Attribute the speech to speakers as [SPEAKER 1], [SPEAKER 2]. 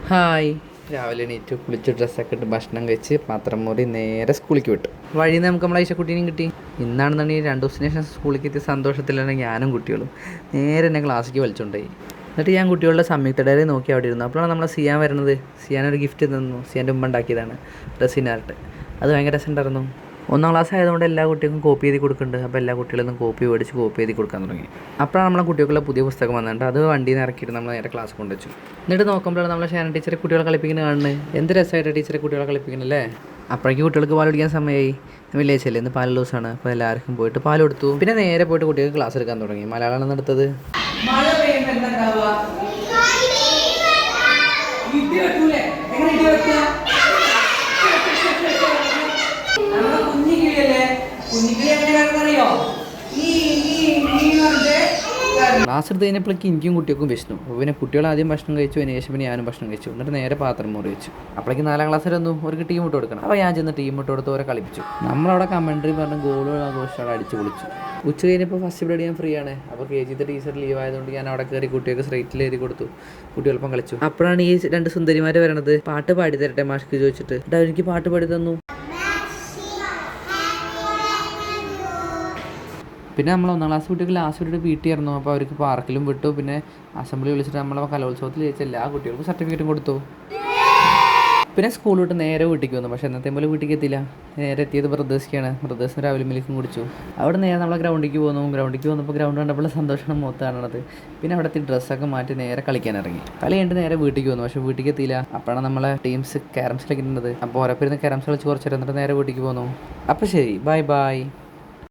[SPEAKER 1] Hi. രാവിലെ എണീറ്റ് കുളിച്ച് ഡ്രസ്സൊക്കെ ഇട്ട് ഭക്ഷണം കഴിച്ച് പാത്രം മുറി നേരെ സ്കൂളിലേക്ക് വിട്ടു. വഴിയിൽ നിന്ന് നമുക്ക് നമ്മളെ ഐശക്കുട്ടീനെയും കിട്ടി. ഇന്നാണെന്നുണ്ടെങ്കിൽ 2 ദിവസത്തിന് ശേഷം സ്കൂളിലേക്ക് എത്തിയ സന്തോഷത്തിലാണ് ഞാനും കുട്ടികളും നേരെ എന്നെ ക്ലാസ്സിലേക്ക് വലിച്ചുകൊണ്ടായി. എന്നിട്ട് ഞാൻ കുട്ടികളുടെ സംയുക്ത ഡയറി നോക്കി അവിടെ ഇരുന്നു. അപ്പോഴാണ് നമ്മളെ സിയാൻ വരുന്നത്. സിയാനൊരു ഗിഫ്റ്റ് തന്നു. സിയാൻ്റെ ഉമ്മ ഉണ്ടാക്കിയതാണ്, റെസിനാർട്ട്. അത് ഭയങ്കര രസമുണ്ടായിരുന്നു. 1ാം ക്ലാസ് ആയതുകൊണ്ട് എല്ലാ കുട്ടികൾക്കും കോപ്പി എഴുതി കൊടുക്കുന്നുണ്ട്. അപ്പോൾ എല്ലാ കുട്ടികളും കോപ്പി മേടിച്ച് കോപ്പി എഴുതി കൊടുക്കാൻ തുടങ്ങി. അപ്പോഴാണ് നമ്മളെ കുട്ടികൾക്കുള്ള പുതിയ പുസ്തകം വന്നിട്ടുണ്ട്. അത് വണ്ടിയിൽ നിന്ന് ഇറക്കിയിട്ട് നമ്മൾ നേരെ ക്ലാസ് കൊണ്ടുവച്ചു. എന്നിട്ട് നോക്കുമ്പോഴാണ് നമ്മളെ ഷാന ടീച്ചറെ കുട്ടികളെ കളിപ്പിക്കുന്നത് കാണുന്നത്. എന്ത് രസമായിട്ട് ടീച്ചറെ കുട്ടികളെ കളിപ്പിക്കുന്നല്ലേ. അപ്പോഴേക്കും കുട്ടികൾക്ക് പാൽ കുടിക്കാൻ സമയമായി. വില്ലേജല്ലേ, ഇന്ന് പാൽ ദിവസമാണ്. അപ്പോൾ എല്ലാവർക്കും പോയിട്ട് പാൽ കൊടുത്തു. പിന്നെ നേരെ പോയിട്ട് കുട്ടികൾക്ക് ക്ലാസ് എടുക്കാൻ തുടങ്ങി. മലയാളമാണ് എടുത്തത്. ക്ലാസ് എടുത്ത് കഴിഞ്ഞപ്പോഴേക്ക് എനിക്കും കുട്ടികൾക്കും വിശന്നു. അപ്പോൾ പിന്നെ കുട്ടികൾ ആദ്യം ഭക്ഷണം കഴിച്ചു, അതിന് ശേഷം പിന്നെ ഞാനും ഭക്ഷണം കഴിച്ചു. എന്നിട്ട് നേരെ പാത്രം മുറി വെച്ചു. അപ്പോഴേക്ക് 4ാം ക്ലാസ്സിൽ വന്നു. ഒരു ടീം ഇട്ട് കൊടുക്കണം. അപ്പോൾ ഞാൻ ചെന്ന് ടീം ഇട്ട് കൊടുത്ത് ഓരെ കളിപ്പിച്ചു. നമ്മളവിടെ കമൻട്രി പറഞ്ഞ് ഗോളുകൾ ആഘോഷിച്ചാൽ അടിച്ചു പൊളിച്ചു. ഉച്ച കഴിഞ്ഞപ്പോൾ ഫസ്റ്റ് പീരീഡ് ഞാൻ ഫ്രീ ആണ്. അപ്പോൾ KG ടീച്ചർ ലീവ് ആയതുകൊണ്ട് ഞാൻ അവിടെ കയറി കുട്ടികൾക്ക് സ്ട്രൈറ്റിൽ എഴുതി കൊടുത്തു. കുട്ടികൾപ്പം കളിച്ചു. അപ്പോഴാണ് ഈ 2 സുന്ദരിമാർ വരണത്. പാട്ട് പാടി തരട്ടെ മാഷ്ക്ക് ചോദിച്ചിട്ട്. എന്നിട്ട് എനിക്ക് പാട്ട് പാടി തന്നു. പിന്നെ നമ്മൾ 1ാം ക്ലാസ് കുട്ടികൾക്ക് ലാസ്റ്റ് പീരീഡ് PT ആയിരുന്നു. അപ്പോൾ അവർക്ക് പാർക്കിലും വിട്ടു. പിന്നെ അസംബ്ലി വിളിച്ചിട്ട് നമ്മളെ കലോത്സവത്തിൽ ജയിച്ച എല്ലാ കുട്ടികൾക്കും സർട്ടിഫിക്കറ്റും കൊടുത്തു. പിന്നെ സ്കൂൾ വിട്ട് നേരെ വീട്ടിലേക്ക് വന്നു. പക്ഷേ എന്നത്തെ പോലെ വീട്ടിലേക്ക് എത്തിയില്ല. നേരെ എത്തിയത് ബ്രദേഴ്സിക്കാണ്. ബ്രദേഴ്സിന് രാവിലെ മിൽക്കും കുടിച്ചു. അവിടെ നേരെ നമ്മളെ ഗ്രൗണ്ടിലേക്ക് പോന്നു. ഗ്രൗണ്ടിലേക്ക് വന്നപ്പോൾ ഗ്രൗണ്ട് കണ്ടപ്പോൾ സന്തോഷമാണ് മുഖത്ത് കാണുന്നത്. പിന്നെ അവിടുത്തെ ഡ്രസ്സൊക്കെ മാറ്റി നേരെ കളിക്കാൻ ഇറങ്ങി. കളി കഴിഞ്ഞിട്ട് നേരെ വീട്ടിലേക്ക് വന്നു. പക്ഷേ വീട്ടിലേക്ക് എത്തിയില്ല. അപ്പോഴാണ് നമ്മളെ ടീംസ് ക്യാരംസ് കളിക്കുന്നത്. അപ്പോൾ ഓരോരുത്തരുന്ന് ക്യാരംസ് കളിച്ച് കുറച്ച് എന്നിട്ട് നേരെ വീട്ടിലേക്ക് പോന്നു. അപ്പോൾ ശരി, ബൈ ബൈ.